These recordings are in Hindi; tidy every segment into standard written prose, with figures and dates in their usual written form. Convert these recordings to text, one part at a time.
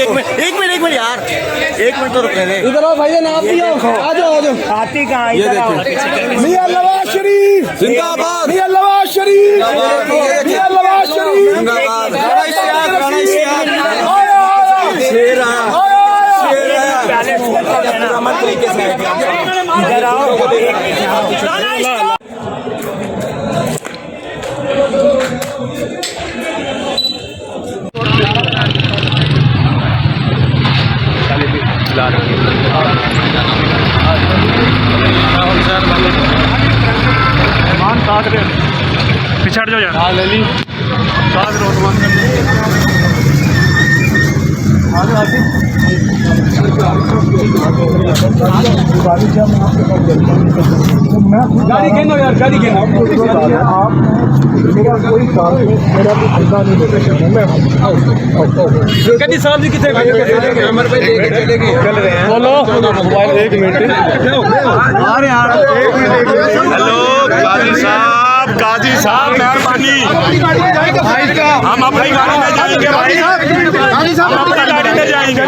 एक मिनट यार, एक मिनट तो रुकने दे। इधर आओ भाई, आप भी आओ, आ जाओ। हाथी कहाँ? इधर आओ। मियां नवाज शरीफ जिंदाबाद, मियां नवाज शरीफ, मियां नवाज शरीफ जिंदाबाद। इधर आओ। पिछड़ जाओ यार। गाड़ी गिनो यार, गाड़ी गिनो। आप मेरा कोई काम मेरा भी धंधा नहीं ले सकते। कभी साहब जी कितने चल रहे हैं? बोलो मोबाइल, एक मिनट। हेलो गाजी साहब मेहरबानी, हम अपनी गाड़ी में जाएंगे भाई, हम अपनी गाड़ी में जाएंगे।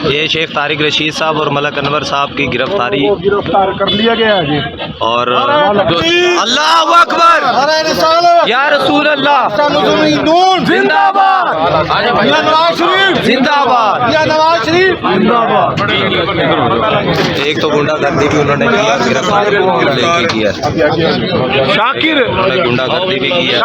ये शेख तारिक रशीद साहब और मलक अनवर साहब की गिरफ्तारी गिरफ्तार कर लिया गया है जी। और अल्लाहु अकबर या रसूल अल्लाह जिंदाबाद, नवाज शरीफ जिंदाबाद, नवाज शरीफ जिंदाबाद। एक तो गुंडागर्दी भी उन्होंने किया, गिरफ्तारी लेके किया, शाकिर उन्होंने गुंडागर्दी भी किया।